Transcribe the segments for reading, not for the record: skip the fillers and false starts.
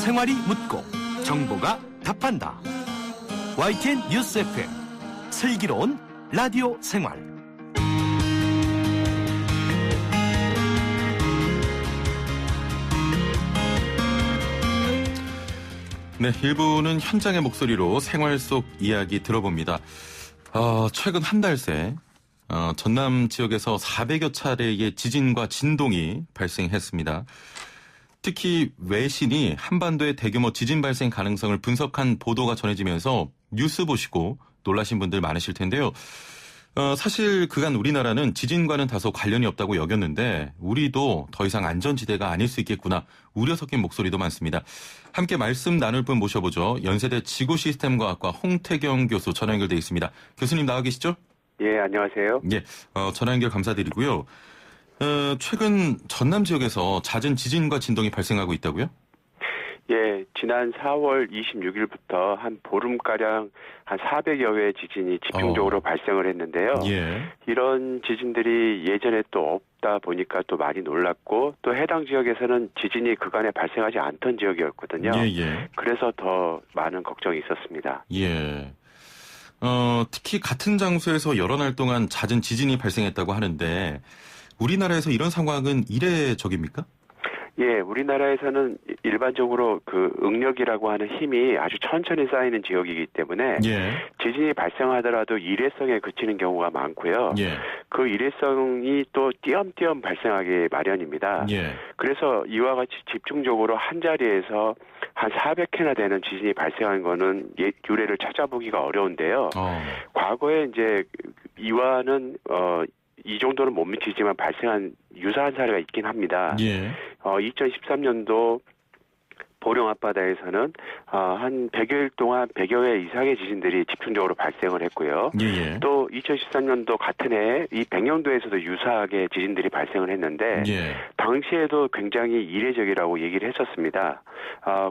생활이 묻고 정보가 답한다. YTN 뉴스 FM 슬기로운 라디오 생활. 네, 일부는 현장의 목소리로 생활 속 이야기 들어봅니다. 최근 한 달 새 전남 지역에서 400여 차례의 지진과 진동이 발생했습니다. 특히 외신이 한반도의 대규모 지진 발생 가능성을 분석한 보도가 전해지면서 뉴스 보시고 놀라신 분들 많으실 텐데요. 사실 그간 우리나라는 지진과는 다소 관련이 없다고 여겼는데 우리도 더 이상 안전지대가 아닐 수 있겠구나 우려 섞인 목소리도 많습니다. 함께 말씀 나눌 분 모셔보죠. 연세대 지구시스템과학과 홍태경 교수 전화 연결돼 있습니다. 교수님 나와 계시죠? 예, 안녕하세요. 예, 전화 연결 감사드리고요. 최근 전남 지역에서 잦은 지진과 진동이 발생하고 있다고요? 예, 지난 4월 26일부터 한 보름가량 한 400여 회의 지진이 집중적으로 발생을 했는데요. 예. 이런 지진들이 예전에 또 없다 보니까 또 많이 놀랐고 또 해당 지역에서는 지진이 그간에 발생하지 않던 지역이었거든요. 예. 그래서 더 많은 걱정이 있었습니다. 예. 특히 같은 장소에서 여러 날 동안 잦은 지진이 발생했다고 하는데 우리나라에서 이런 상황은 이례적입니까? 예, 우리나라에서는 일반적으로 그 응력이라고 하는 힘이 아주 천천히 쌓이는 지역이기 때문에 지진이 발생하더라도 일회성에 그치는 경우가 많고요. 그 일회성이 또 띄엄띄엄 발생하기 마련입니다. 그래서 이와 같이 집중적으로 한 자리에서 한 400회나 되는 지진이 발생한 거는 유례를 찾아보기가 어려운데요. 과거에 이제 이와는 이 정도는 못 미치지만 발생한 유사한 사례가 있긴 합니다. 2013년도 보령 앞바다에서는 한 100여일 동안 100여 회 이상의 지진들이 집중적으로 발생을 했고요. 또 2013년도 같은 해에 이 백령도에서도 유사하게 지진들이 발생을 했는데 당시에도 굉장히 이례적이라고 얘기를 했었습니다.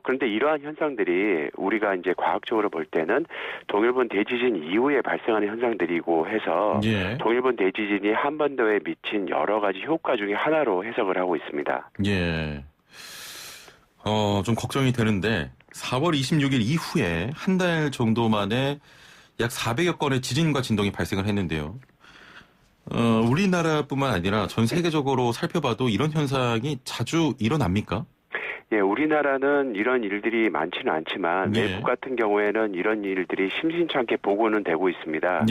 그런데 이러한 현상들이 우리가 이제 과학적으로 볼 때는 동일본 대지진 이후에 발생하는 현상들이고 해서 동일본 대지진이 한반도에 미친 여러 가지 효과 중에 하나로 해석을 하고 있습니다. 좀 걱정이 되는데 4월 26일 이후에 한 달 정도 만에 약 400여 건의 지진과 진동이 발생을 했는데요. 우리나라뿐만 아니라 전 세계적으로 살펴봐도 이런 현상이 자주 일어납니까? 예, 우리나라는 이런 일들이 많지는 않지만 외국 같은 경우에는 이런 일들이 심심찮게 보고는 되고 있습니다.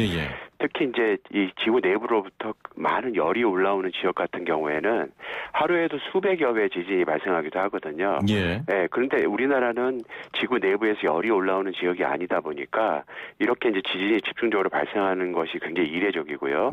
특히 이제 이 지구 내부로부터 많은 열이 올라오는 지역 같은 경우에는 하루에도 수백여 회 지진이 발생하기도 하거든요. 그런데 우리나라는 지구 내부에서 열이 올라오는 지역이 아니다 보니까 이렇게 이제 지진이 집중적으로 발생하는 것이 굉장히 이례적이고요.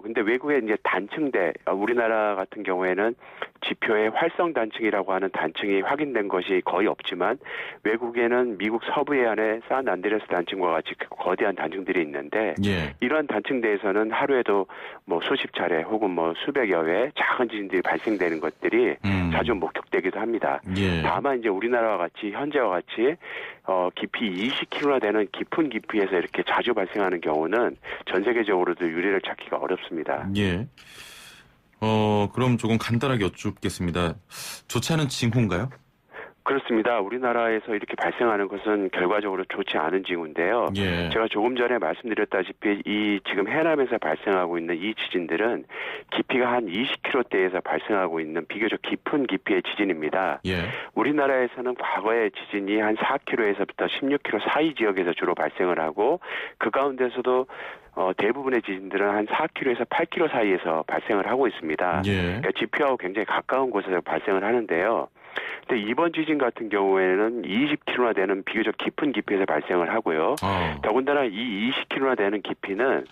근데 외국의 이제 단층대, 우리나라 같은 경우에는 지표의 활성 단층이라고 하는 단층이 확인된 것이 거의 없지만 외국에는 미국 서부 해안의 산 안드레스 단층과 같이 거대한 단층들이 있는데 이러한 단층대에서는 하루에도 뭐 수십 차례 혹은 뭐 수백여 회 작은 지진들이 발생되는 것들이 자주 목격되기도 합니다. 다만 이제 우리나라와 같이 현재와 같이 깊이 20km나 되는 깊은 깊이에서 이렇게 자주 발생하는 경우는 전 세계적으로도 유례를 찾기가 어렵습니다. 그럼 조금 간단하게 여쭙겠습니다. 좋지 않은 징후인가요? 그렇습니다. 우리나라에서 이렇게 발생하는 것은 결과적으로 좋지 않은 징후인데요. 제가 조금 전에 말씀드렸다시피 이 지금 해남에서 발생하고 있는 이 지진들은 깊이가 한 20km대에서 발생하고 있는 비교적 깊은 깊이의 지진입니다. 우리나라에서는 과거에 지진이 한 4km에서부터 16km 사이 지역에서 주로 발생을 하고 그 가운데서도 대부분의 지진들은 한 4km에서 8km 사이에서 발생을 하고 있습니다. 그러니까 지표하고 굉장히 가까운 곳에서 발생을 하는데요. 근데 이번 지진 같은 경우에는 20km나 되는 비교적 깊은 깊이에서 발생을 하고요. 더군다나 이 20km나 되는 깊이는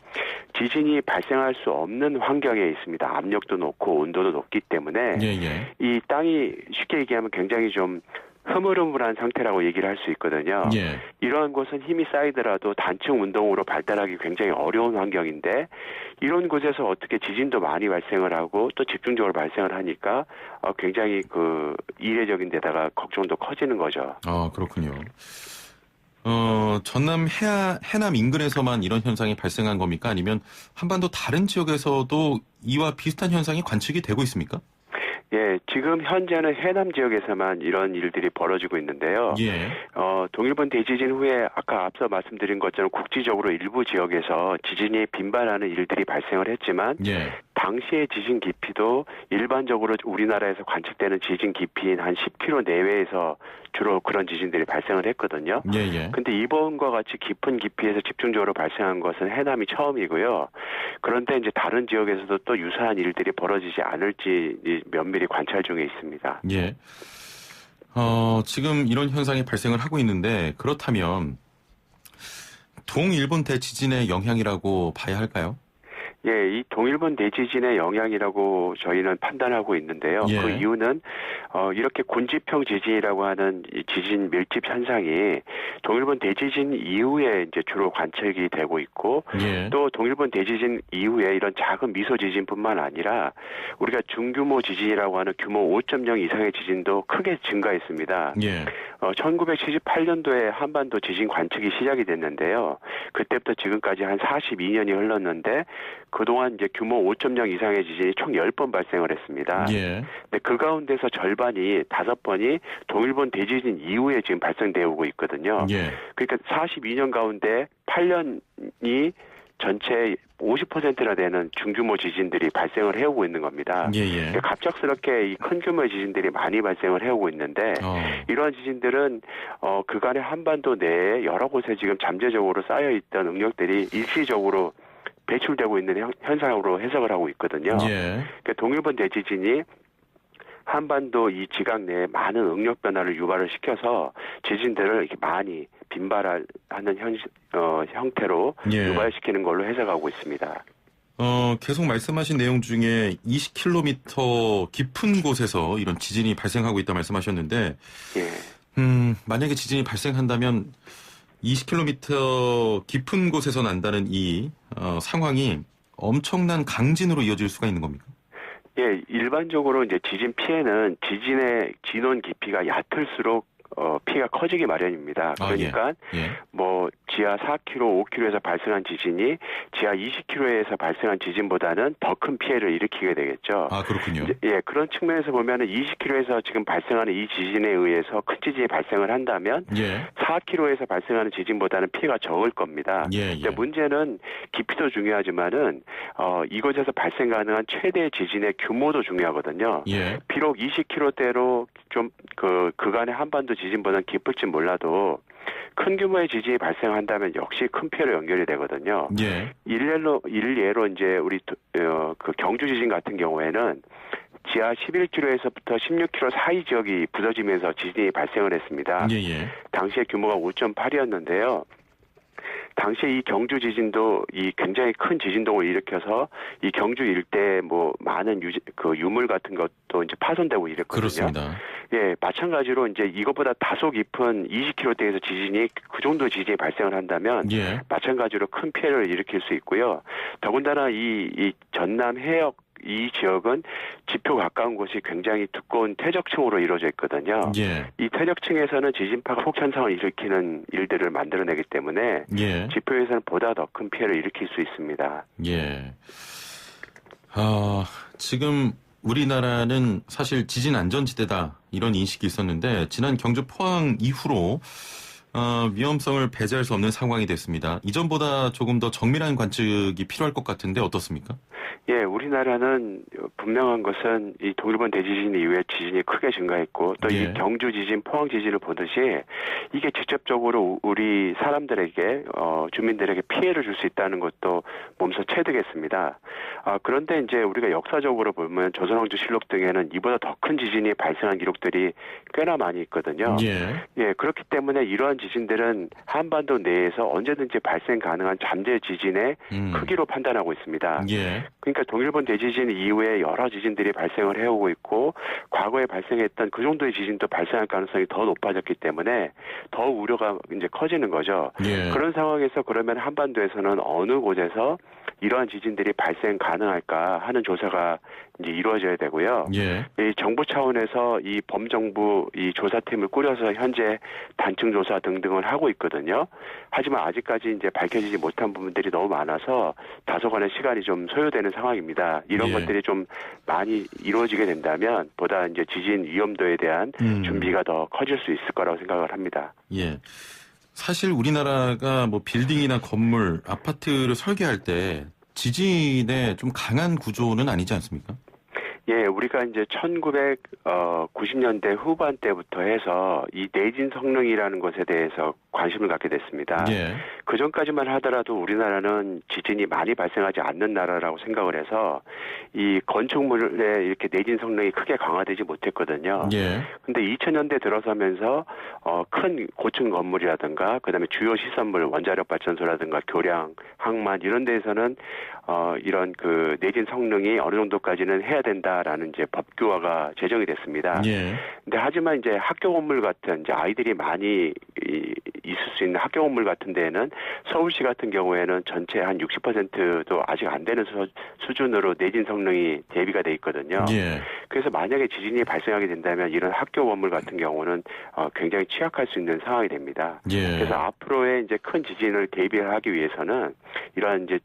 지진이 발생할 수 없는 환경에 있습니다. 압력도 높고 온도도 높기 때문에 이 땅이 쉽게 얘기하면 굉장히 좀 흐물흐물한 상태라고 얘기를 할 수 있거든요. 이러한 곳은 힘이 쌓이더라도 단층 운동으로 발달하기 굉장히 어려운 환경인데 이런 곳에서 어떻게 지진도 많이 발생을 하고 또 집중적으로 발생을 하니까 굉장히 그 이례적인 데다가 걱정도 커지는 거죠. 그렇군요. 전남 해남 인근에서만 이런 현상이 발생한 겁니까? 아니면 한반도 다른 지역에서도 이와 비슷한 현상이 관측이 되고 있습니까? 예, 지금 현재는 해남 지역에서만 이런 일들이 벌어지고 있는데요. 예. 동일본 대지진 후에 아까 앞서 말씀드린 것처럼 국지적으로 일부 지역에서 지진이 빈발하는 일들이 발생을 했지만 예. 당시의 지진 깊이도 일반적으로 우리나라에서 관측되는 지진 깊이인 한 10km 내외에서 주로 그런 지진들이 발생을 했거든요. 예. 근데 이번과 같이 깊은 깊이에서 집중적으로 발생한 것은 해남이 처음이고요. 그런데 이제 다른 지역에서도 또 유사한 일들이 벌어지지 않을지 면밀히 관찰 중에 있습니다. 예. 지금 이런 현상이 발생을 하고 있는데 그렇다면 동일본 대지진의 영향이라고 봐야 할까요? 예, 이 동일본 대지진의 영향이라고 저희는 판단하고 있는데요. 예. 그 이유는 이렇게 군지평 지진이라고 하는 이 지진 밀집 현상이 동일본 대지진 이후에 이제 주로 관측이 되고 있고 예. 또 동일본 대지진 이후에 이런 작은 미소 지진뿐만 아니라 우리가 중규모 지진이라고 하는 규모 5.0 이상의 지진도 크게 증가했습니다. 예. 1978년도에 한반도 지진 관측이 시작이 됐는데요. 그때부터 지금까지 한 42년이 흘렀는데 그동안 이제 규모 5.0 이상의 지진이 총 10번 발생을 했습니다. 예. 근데 그 가운데서 절반이 5번이 동일본 대지진 이후에 지금 발생되어 오고 있거든요. 예. 그러니까 42년 가운데 8년이 전체 50%나 되는 중규모 지진들이 발생을 해오고 있는 겁니다. 예. 갑작스럽게 이 큰 규모의 지진들이 많이 발생을 해오고 있는데 이러한 지진들은 그간의 한반도 내에 여러 곳에 지금 잠재적으로 쌓여있던 응력들이 일시적으로 배출되고 있는 현상으로 해석을 하고 있거든요. 예. 그러니까 동일본 대지진이 한반도 이 지각 내에 많은 응력 변화를 유발을 시켜서 지진들을 이렇게 많이 빈발하는 형태로 예. 유발시키는 걸로 해석하고 있습니다. 계속 말씀하신 내용 중에 20km 깊은 곳에서 이런 지진이 발생하고 있다 말씀하셨는데, 만약에 지진이 발생한다면 20km 깊은 곳에서 난다는 이 상황이 엄청난 강진으로 이어질 수가 있는 겁니까? 예, 일반적으로 이제 지진 피해는 지진의 진원 깊이가 얕을수록 피해가 커지기 마련입니다. 그러니까 뭐 지하 4km, 5km에서 발생한 지진이 지하 20km에서 발생한 지진보다는 더 큰 피해를 일으키게 되겠죠. 아, 그렇군요. 예, 그런 측면에서 보면은 20km에서 지금 발생하는 이 지진에 의해서 큰 지진이 발생을 한다면 4km에서 발생하는 지진보다는 피해가 적을 겁니다. 근데 문제는 깊이도 중요하지만은 이곳에서 발생 가능한 최대 지진의 규모도 중요하거든요. 비록 20km대로 좀 그간의 한반도 지진보다는 깊을지 몰라도 큰 규모의 지진이 발생한다면 역시 큰 피해로 연결이 되거든요. 일례로 이제 우리 그 경주 지진 같은 경우에는 지하 11km에서부터 16km 사이 지역이 부서지면서 지진이 발생을 했습니다. 당시의 규모가 5.8이었는데요. 당시에 이 경주 지진도 이 굉장히 큰 지진동을 일으켜서 이 경주 일대에 뭐 많은 유물 같은 것도 이제 파손되고 이랬거든요. 그렇습니다. 예, 마찬가지로 이제 이것보다 다소 깊은 20km대에서 지진이 그 정도 지진이 발생을 한다면 마찬가지로 큰 피해를 일으킬 수 있고요. 더군다나 이 전남 해역 이 지역은 지표 가까운 곳이 굉장히 두꺼운 퇴적층으로 이루어져 있거든요. 이 퇴적층에서는 지진파가 폭 현상을 일으키는 일들을 만들어내기 때문에 지표에서는 보다 더 큰 피해를 일으킬 수 있습니다. 지금 우리나라는 사실 지진 안전지대다 이런 인식이 있었는데 지난 경주 포항 이후로 위험성을 배제할 수 없는 상황이 됐습니다. 이전보다 조금 더 정밀한 관측이 필요할 것 같은데 어떻습니까? 예, 우리나라는 분명한 것은 이 동일본 대지진 이후에 지진이 크게 증가했고 또 이 경주 지진, 포항 지진을 보듯이 이게 직접적으로 우리 사람들에게 주민들에게 피해를 줄 수 있다는 것도 몸소 체득했습니다. 그런데 이제 우리가 역사적으로 보면 조선왕조실록 등에는 이보다 더 큰 지진이 발생한 기록들이 꽤나 많이 있거든요. 예, 그렇기 때문에 이러한 지진들은 한반도 내에서 언제든지 발생 가능한 잠재 지진의 크기로 판단하고 있습니다. 그러니까 동일본 대지진 이후에 여러 지진들이 발생을 해오고 있고 과거에 발생했던 그 정도의 지진도 발생할 가능성이 더 높아졌기 때문에 더 우려가 이제 커지는 거죠. 그런 상황에서 그러면 한반도에서는 어느 곳에서 이러한 지진들이 발생 가능할까 하는 조사가 이제 이루어져야 되고요. 예. 이 정부 차원에서 이 범정부 이 조사팀을 꾸려서 현재 단층 조사 등등을 하고 있거든요. 하지만 아직까지 이제 밝혀지지 못한 부분들이 너무 많아서 다소간의 시간이 좀 소요되는 상황입니다. 이런 예. 것들이 좀 많이 이루어지게 된다면 보다 이제 지진 위험도에 대한 준비가 더 커질 수 있을 거라고 생각을 합니다. 예. 사실 우리나라가 뭐 빌딩이나 건물, 아파트를 설계할 때 지진에 좀 강한 구조는 아니지 않습니까? 예, 우리가 이제 1990년대 후반 때부터 해서 이 내진 성능이라는 것에 대해서 관심을 갖게 됐습니다. 예. 그 전까지만 하더라도 우리나라는 지진이 많이 발생하지 않는 나라라고 생각을 해서 이 건축물에 이렇게 내진 성능이 크게 강화되지 못했거든요. 예. 근데 2000년대 들어서면서 큰 고층 건물이라든가 그다음에 주요 시설물 원자력 발전소라든가 교량, 항만 이런 데에서는 이런 그 내진 성능이 어느 정도까지는 해야 된다라는 이제 법규화가 제정이 됐습니다. 예. 근데 하지만 이제 학교 건물 같은 이제 아이들이 많이 있을 수 있는 학교 건물 같은 데에는 서울시 같은 경우에는 전체 한 60%도 아직 안 되는 수준으로 내진 성능이 대비가 돼 있거든요. 예. 그래서 만약에 지진이 발생하게 된다면 이런 학교 건물 같은 경우는 굉장히 취약할 수 있는 상황이 됩니다. 예. 그래서 앞으로의 이제 큰 지진을 대비하기 위해서는 이러한 이제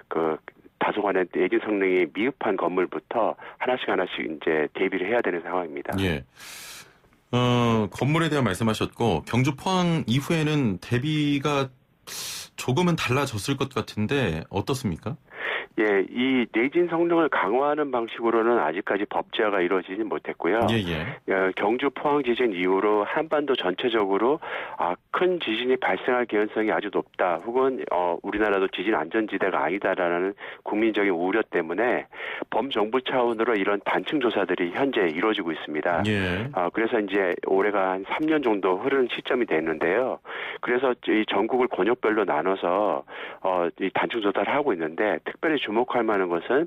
그 다소간의 내진 성능이 미흡한 건물부터 하나씩 이제 대비를 해야 되는 상황입니다. 예. 건물에 대한 말씀하셨고 경주 포항 이후에는 대비가 조금은 달라졌을 것 같은데 어떻습니까? 예, 이 내진 성능을 강화하는 방식으로는 아직까지 법제화가 이루어지지 못했고요. 경주 포항 지진 이후로 한반도 전체적으로 큰 지진이 발생할 개연성이 아주 높다. 혹은 우리나라도 지진 안전지대가 아니다라는 국민적인 우려 때문에 범정부 차원으로 이런 단층 조사들이 현재 이루어지고 있습니다. 예. 그래서 이제 올해가 한 3년 정도 흐르는 시점이 됐는데요. 그래서 이 전국을 권역별로 나눠서 이 단층 조사를 하고 있는데 특별히 주목할 만한 것은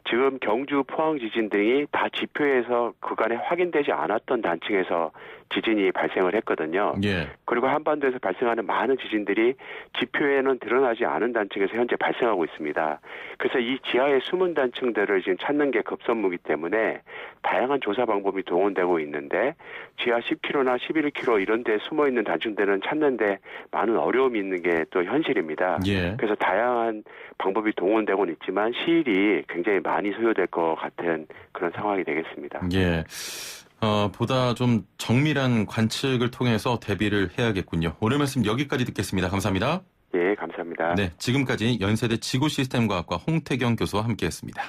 지금 경주 포항 지진 등이 다 지표에서 그간에 확인되지 않았던 단층에서 지진이 발생을 했거든요. 예. 그리고 한반도에서 발생하는 많은 지진들이 지표에는 드러나지 않은 단층에서 현재 발생하고 있습니다. 그래서 이 지하의 숨은 단층들을 지금 찾는 게 급선무기 때문에 다양한 조사 방법이 동원되고 있는데 지하 10km나 11km 이런 데 숨어있는 단층들은 찾는데 많은 어려움이 있는 게 또 현실입니다. 예. 그래서 다양한 방법이 동원되고는 있지만 시일이 굉장히 많이 소요될 것 같은 그런 상황이 되겠습니다. 예. 보다 좀 정밀한 관측을 통해서 대비를 해야겠군요. 오늘 말씀 여기까지 듣겠습니다. 감사합니다. 예, 감사합니다. 네, 지금까지 연세대 지구시스템과학과 홍태경 교수와 함께했습니다.